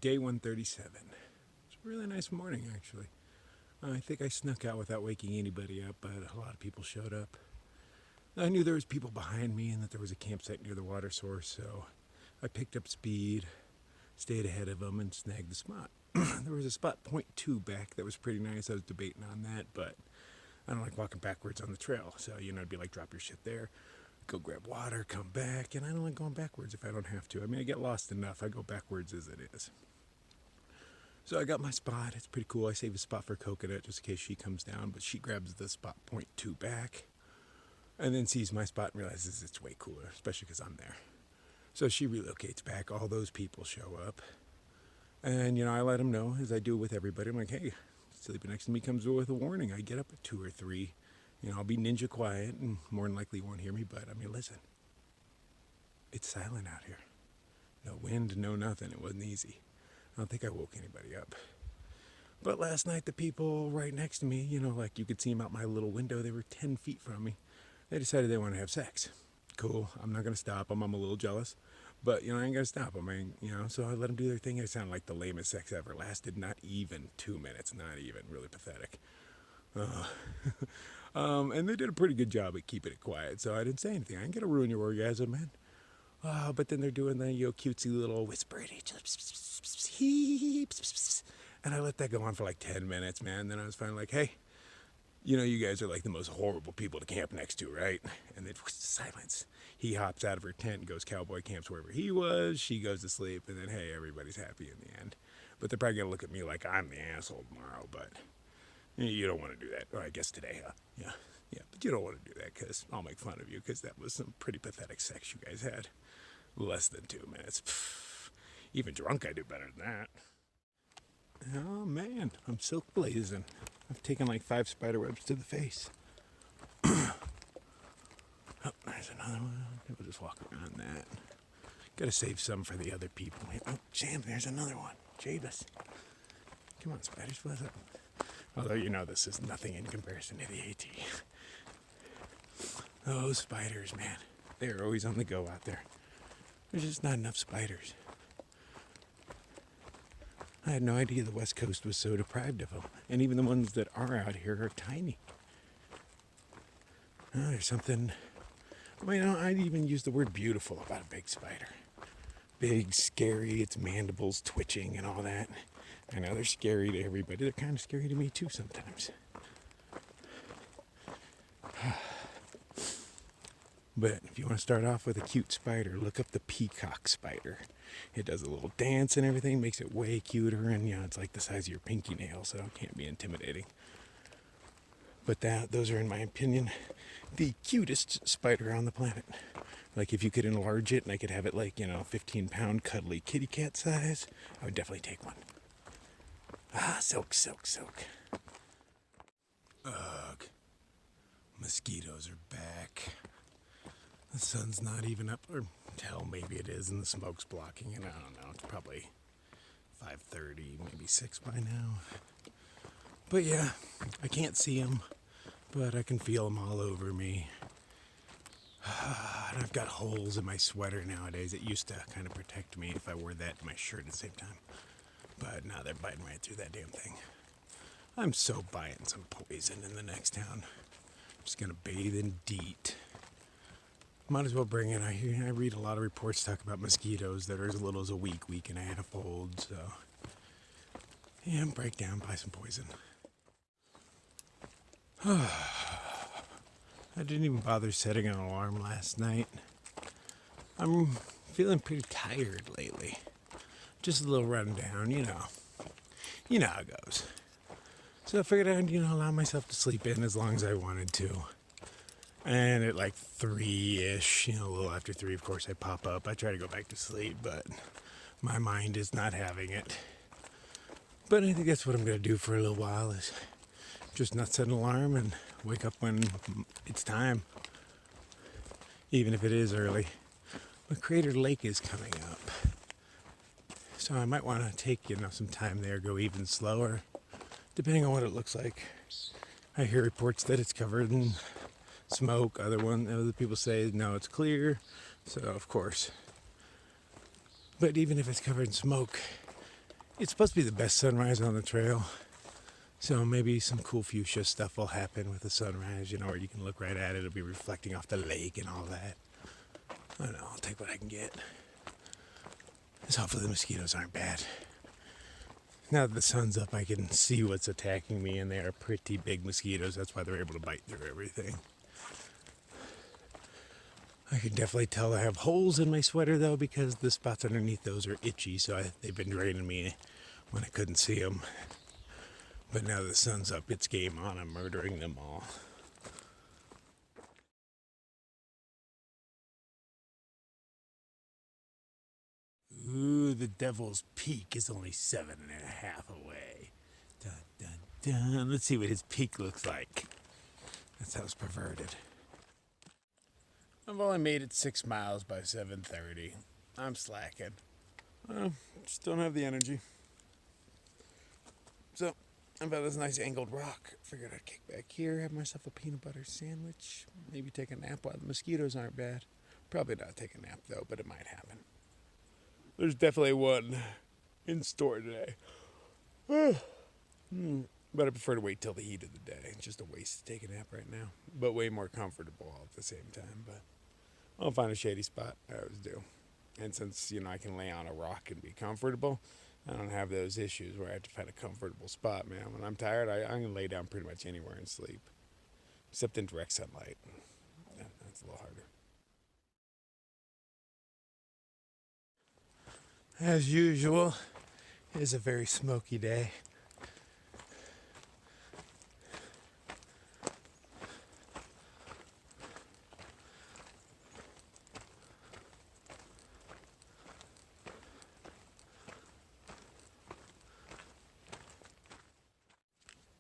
day 137. It's a really nice morning, actually. I think I snuck out without waking anybody up, but a lot of people showed up. I knew there was people behind me and that there was a campsite near the water source, so I picked up speed, stayed ahead of them, and snagged the spot. There was a spot 0.2 back that was pretty nice. I was debating on that, but I don't like walking backwards on the trail. So, it'd be like drop your shit there, go grab water, come back, and I don't like going backwards if I don't have to. I mean, I get lost enough. I go backwards as it is. So I got my spot. It's pretty cool. I save a spot for Coconut just in case she comes down, but she grabs the spot 0.2 back and then sees my spot and realizes it's way cooler, especially because I'm there. So she relocates back. All those people show up. And, I let them know, as I do with everybody. I'm like, hey, sleeping next to me comes with a warning. I get up at 2 or 3. I'll be ninja quiet and more than likely you won't hear me. But, listen, it's silent out here. No wind, no nothing. It wasn't easy. I don't think I woke anybody up. But last night, the people right next to me, like you could see them out my little window. They were 10 feet from me. They decided they want to have sex. Cool. I'm not going to stop them. I'm a little jealous. But, I ain't going to stop them. So I let them do their thing. It sounded like the lamest sex ever. Lasted not even 2 minutes. Not even. Really pathetic. And they did a pretty good job at keeping it quiet. So I didn't say anything. I ain't going to ruin your orgasm, man. But then they're doing the cutesy little whisper at each other. And I let that go on for like 10 minutes, man. Then I was finally like, hey, you guys are like the most horrible people to camp next to, right? And then silence. He hops out of her tent and goes cowboy camps wherever he was. She goes to sleep. And then, hey, everybody's happy in the end. But they're probably going to look at me like I'm the asshole tomorrow. But you don't want to do that. Or I guess today, huh? Yeah. But you don't want to do that because I'll make fun of you because that was some pretty pathetic sex you guys had. Less than 2 minutes. Pfft. Even drunk, I do better than that. Oh, man. I'm silk blazing. I've taken like 5 spider webs to the face. Oh, there's another one. We'll just walk around that. Gotta save some for the other people. Oh, Jam, there's another one. Javis. Come on, spiders, what's up? Although, this is nothing in comparison to the AT. Those spiders, man. They're always on the go out there. There's just not enough spiders. I had no idea the West Coast was so deprived of them. And even the ones that are out here are tiny. Oh, there's something... I'd even use the word beautiful about a big spider. Big, scary, its mandibles twitching and all that. I know they're scary to everybody. They're kind of scary to me too sometimes. But if you want to start off with a cute spider, look up the peacock spider. It does a little dance and everything, makes it way cuter, and it's like the size of your pinky nail, so it can't be intimidating. But those are, in my opinion, the cutest spider on the planet. Like if you could enlarge it and I could have it like, 15-pound cuddly kitty cat size, I would definitely take one. Silk. Ugh. Mosquitoes are back. The sun's not even up, or hell, maybe it is, and the smoke's blocking it. I don't know. It's probably 5:30, maybe 6 by now. But yeah, I can't see them, but I can feel them all over me. And I've got holes in my sweater nowadays. It used to kind of protect me if I wore that to my shirt at the same time. But now they're biting right through that damn thing. I'm so buying some poison in the next town. I'm just going to bathe in DEET. Might as well bring it. I read a lot of reports talk about mosquitoes that are as little as a week and a half old. So, yeah, break down, buy some poison. I didn't even bother setting an alarm last night. I'm feeling pretty tired lately. Just a little rundown, You know how it goes. So I figured I'd, allow myself to sleep in as long as I wanted to. And at like 3-ish, a little after 3, of course, I pop up. I try to go back to sleep, but my mind is not having it. But I think that's what I'm going to do for a little while is just not set an alarm and wake up when it's time. Even if it is early. But Crater Lake is coming up. So I might want to take, some time there, go even slower, depending on what it looks like. I hear reports that it's covered in smoke. Other people say, no, it's clear. So, of course. But even if it's covered in smoke, It's supposed to be the best sunrise on the trail. So maybe some cool fuchsia stuff will happen with the sunrise, where you can look right at it. It'll be reflecting off the lake and all that. I don't know, I'll take what I can get. Just hopefully the mosquitoes aren't bad. Now that the sun's up, I can see what's attacking me, and they are pretty big mosquitoes. That's why they're able to bite through everything. I can definitely tell I have holes in my sweater, though, because the spots underneath those are itchy, so they've been draining me when I couldn't see them. But now that the sun's up, it's game on. I'm murdering them all. Ooh, the Devil's Peak is only 7.5 away. Dun, dun, dun. Let's see what his peak looks like. That sounds perverted. I've only made it 6 miles by 7:30. I'm slacking. Just don't have the energy. So, I found this nice angled rock. Figured I'd kick back here, have myself a peanut butter sandwich, maybe take a nap while the mosquitoes aren't bad. Probably not take a nap though, but it might happen. There's definitely one in store today. But I prefer to wait till the heat of the day. It's just a waste to take a nap right now. But way more comfortable all at the same time. But I'll find a shady spot. I always do. And since, I can lay on a rock and be comfortable, I don't have those issues where I have to find a comfortable spot, man. When I'm tired, I can lay down pretty much anywhere and sleep. Except in direct sunlight. Yeah, that's a little harder. As usual, it is a very smoky day.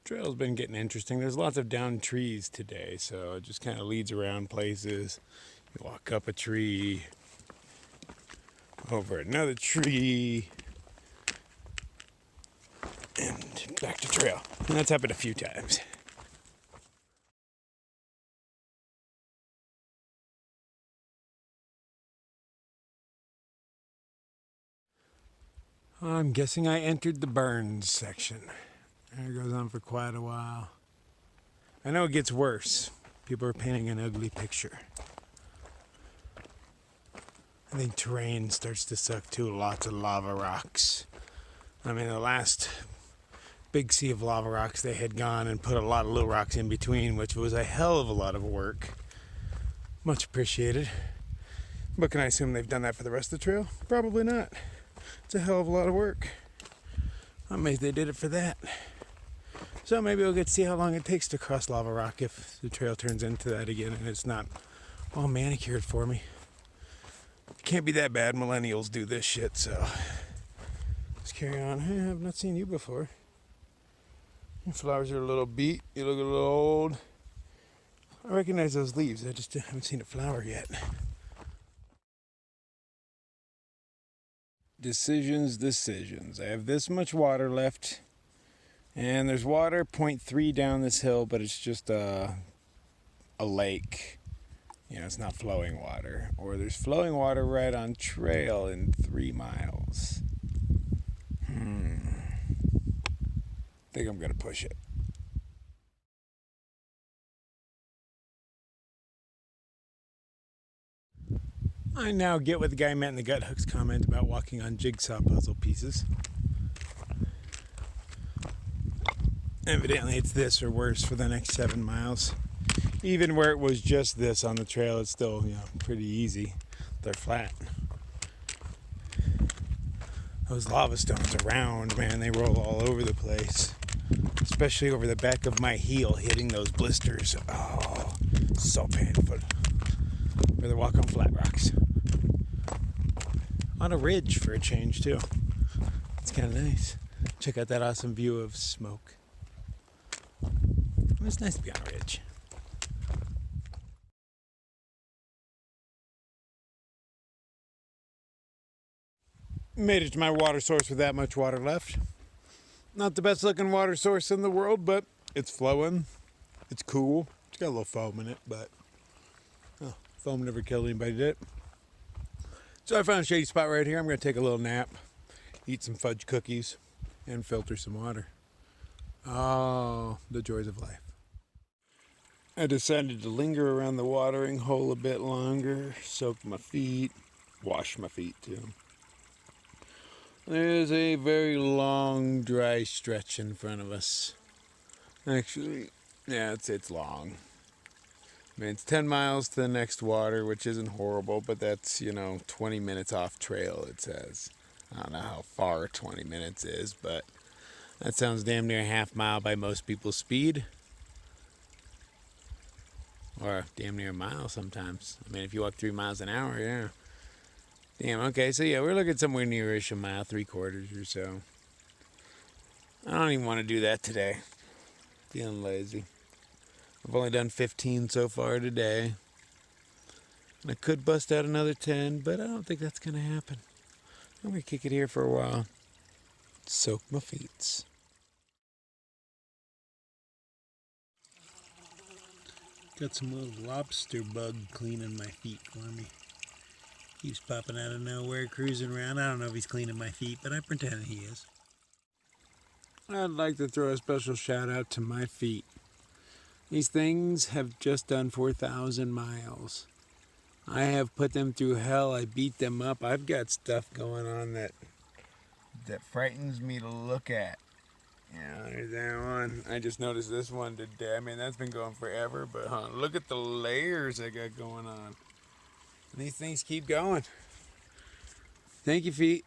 Trail's been getting interesting. There's lots of downed trees today, so it just kind of leads around places. You walk up a tree, over another tree, and back to trail. And that's happened a few times. I'm guessing I entered the Burns section. It goes on for quite a while. I know it gets worse. People are painting an ugly picture. I think terrain starts to suck too. Lots of lava rocks. I mean, the last big sea of lava rocks, they had gone and put a lot of little rocks in between, which was a hell of a lot of work. Much appreciated. But can I assume they've done that for the rest of the trail? Probably not. It's a hell of a lot of work. I'm amazed they did it for that. So maybe we'll get to see how long it takes to cross lava rock if the trail turns into that again and it's not all manicured for me. It can't be that bad. Millennials do this shit, so let's carry on. Hey, I've not seen you before. Your flowers are a little beat. You look a little old. I recognize those leaves. I just haven't seen a flower yet. Decisions. I have this much water left. And there's water 0.3 down this hill, but it's just a lake. It's not flowing water. Or there's flowing water right on trail in 3 miles. I think I'm gonna push it. I now get what the guy meant in the gut hooks comment about walking on jigsaw puzzle pieces. Evidently it's this or worse for the next 7 miles. Even where it was just this on the trail, it's still, pretty easy. They're flat. Those lava stones are round, man. They roll all over the place. Especially over the back of my heel, hitting those blisters. Oh, so painful. Rather walk on flat rocks. On a ridge for a change, too. It's kind of nice. Check out that awesome view of smoke. It's nice to be on a ridge. Made it to my water source with that much water left. Not the best looking water source in the world, but it's flowing. It's cool. It's got a little foam in it, but foam never killed anybody, did it? So I found a shady spot right here. I'm going to take a little nap, eat some fudge cookies, and filter some water. Oh, the joys of life. I decided to linger around the watering hole a bit longer, soak my feet, wash my feet too. There's a very long, dry stretch in front of us. Actually, yeah, it's long. I mean, it's 10 miles to the next water, which isn't horrible, but that's, 20 minutes off trail, it says. I don't know how far 20 minutes is, but that sounds damn near a half mile by most people's speed. Or damn near a mile sometimes. I mean, if you walk 3 miles an hour, yeah. Damn, okay, so yeah, we're looking somewhere nearish a mile, 3/4 or so. I don't even want to do that today. Feeling lazy. I've only done 15 so far today. And I could bust out another 10, but I don't think that's going to happen. I'm going to kick it here for a while. Soak my feet. Got some little lobster bug cleaning my feet for me. Keeps popping out of nowhere, cruising around. I don't know if he's cleaning my feet, but I pretend he is. I'd like to throw a special shout out to my feet. These things have just done 4,000 miles. I have put them through hell. I beat them up. I've got stuff going on that frightens me to look at. Yeah, there's that one. I just noticed this one today. I mean, that's been going forever, but look at the layers I got going on. And these things keep going. Thank you, feet.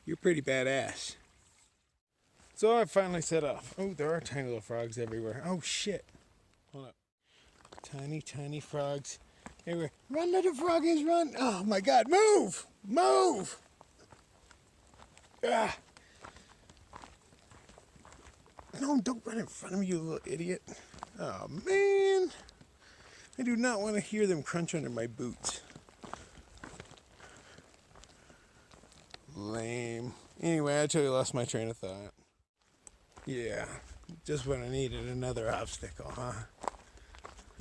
You're pretty badass. So I finally set off. Oh, there are tiny little frogs everywhere. Oh, shit. Hold up. Tiny, tiny frogs everywhere. Run, little froggies, run. Oh, my God. Move. Move. Ah. No, don't run in front of me, you little idiot. Oh, man. I do not want to hear them crunch under my boots. Lame. Anyway, I totally lost my train of thought. Yeah, just when I needed another obstacle, huh?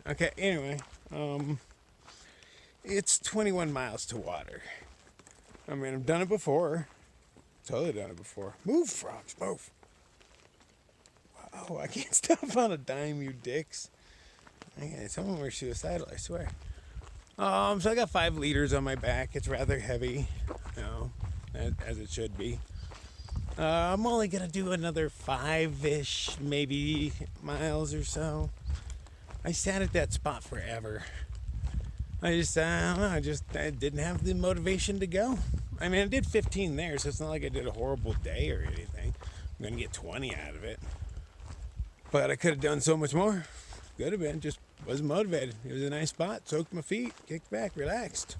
Okay, anyway, it's 21 miles to water. I mean, I've done it before. Totally done it before. Move, frogs, move. Wow, I can't stop on a dime, you dicks. Okay, some of them are suicidal, I swear. So I got 5 liters on my back. It's rather heavy, as it should be. I'm only gonna do another 5-ish, maybe miles or so. I sat at that spot forever. I didn't have the motivation to go. I mean, I did 15 there, so it's not like I did a horrible day or anything. I'm gonna get 20 out of it. But I could have done so much more. Could have been, just wasn't motivated. It was a nice spot, soaked my feet, kicked back, relaxed.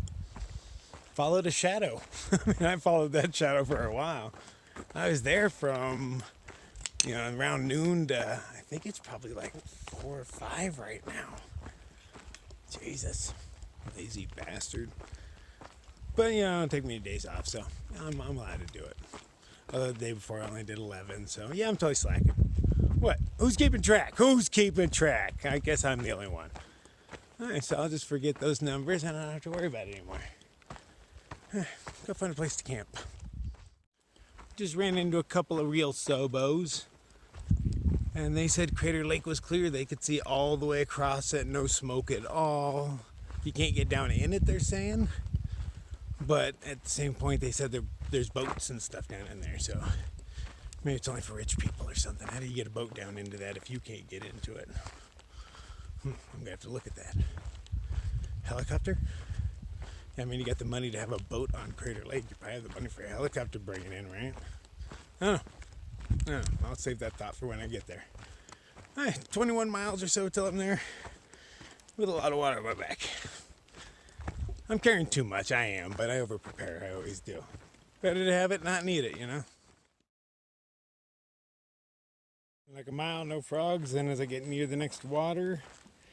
Followed a shadow. I mean, I followed that shadow for a while. I was there from, around noon to, I think it's probably like 4 or 5 right now. Jesus, lazy bastard. But, don't take many days off, so I'm allowed to do it. Although the day before I only did 11, so yeah, I'm totally slacking. What? Who's keeping track? Who's keeping track? I guess I'm the only one. All right, so I'll just forget those numbers and I don't have to worry about it anymore. Go find a place to camp. Just ran into a couple of real sobos. And they said Crater Lake was clear. They could see all the way across it, no smoke at all. You can't get down in it, they're saying. But at the same point, they said there's boats and stuff down in there, so maybe it's only for rich people or something. How do you get a boat down into that if you can't get into it? I'm gonna have to look at that. Helicopter? I mean, you got the money to have a boat on Crater Lake. You probably have the money for a helicopter bringing in, right? I don't know. I'll save that thought for when I get there. All right, 21 miles or so till I'm there with a lot of water on my back. I'm carrying too much, I am, but I over-prepare, I always do. Better to have it, not need it, Like a mile, no frogs, then as I get near the next water,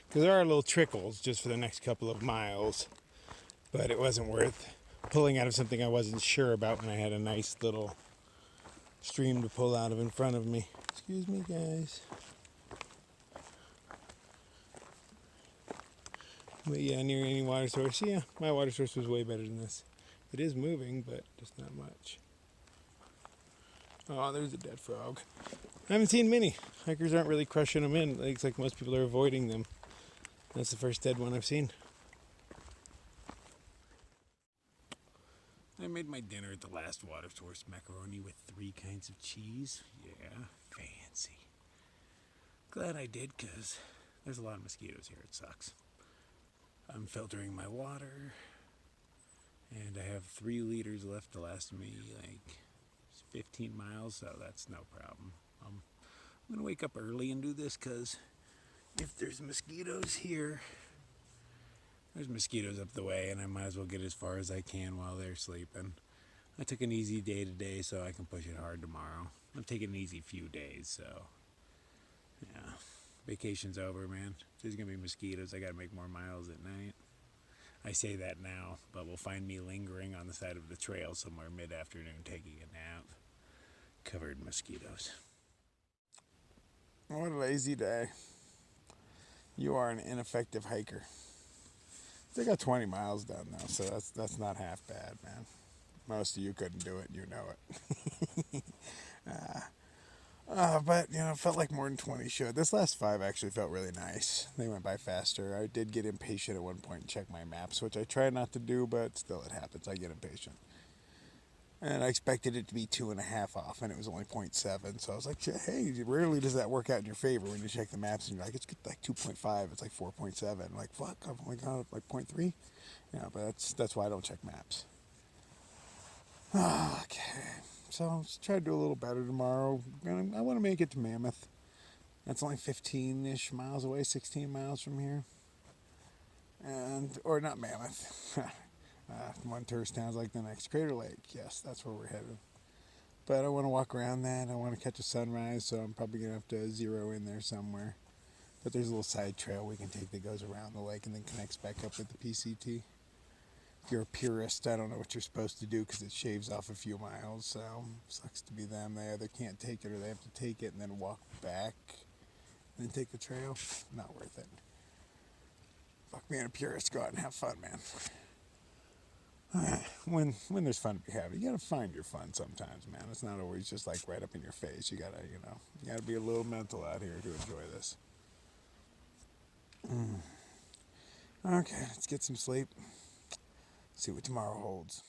because there are little trickles just for the next couple of miles, but it wasn't worth pulling out of something I wasn't sure about when I had a nice little stream to pull out of in front of me. Excuse me, guys. But yeah, near any water source. Yeah, my water source was way better than this. It is moving, but just not much. Oh, there's a dead frog. I haven't seen many. Hikers aren't really crushing them in. It's like most people are avoiding them. That's the first dead one I've seen. I made my dinner at the last water source, macaroni with 3 kinds of cheese. Yeah, fancy. Glad I did, because there's a lot of mosquitoes here. It sucks. I'm filtering my water, and I have 3 liters left to last me like 15 miles, so that's no problem. I'm going to wake up early and do this, because if there's mosquitoes here, there's mosquitoes up the way, and I might as well get as far as I can while they're sleeping. I took an easy day today, so I can push it hard tomorrow. I'm taking an easy few days, so yeah. Vacation's over, man. There's gonna be mosquitoes. I gotta make more miles at night. I say that now, but we'll find me lingering on the side of the trail somewhere mid-afternoon taking a nap, covered in mosquitoes. What a lazy day. You are an ineffective hiker. They got 20 miles done though, so that's not half bad, man. Most of you couldn't do it, you know it. But it felt like more than 20 should. This last 5 actually felt really nice. They went by faster. I did get impatient at one point and check my maps, which I try not to do, but still it happens. I get impatient. And I expected it to be 2.5 off, and it was only 0.7. So I was like, hey, rarely does that work out in your favor when you check the maps and you're like, it's like 2.5, it's like 4.7. I'm like, fuck, I've only got it like 0.3. Yeah, but that's why I don't check maps. Okay, so let's try to do a little better tomorrow. I want to make it to Mammoth. That's only 15-ish miles away, 16 miles from here. Or not Mammoth. One tourist town's like the next Crater Lake. Yes, that's where we're headed. But I want to walk around that. I want to catch a sunrise, so I'm probably going to have to zero in there somewhere. But there's a little side trail we can take that goes around the lake and then connects back up with the PCT. If you're a purist, I don't know what you're supposed to do because it shaves off a few miles, so sucks to be them. They either can't take it or they have to take it and then walk back and then take the trail. Not worth it. Fuck being a purist. Go out and have fun, man. When there's fun to be had, you gotta find your fun sometimes, man. It's not always just like right up in your face. You gotta be a little mental out here to enjoy this. Okay, let's get some sleep. See what tomorrow holds.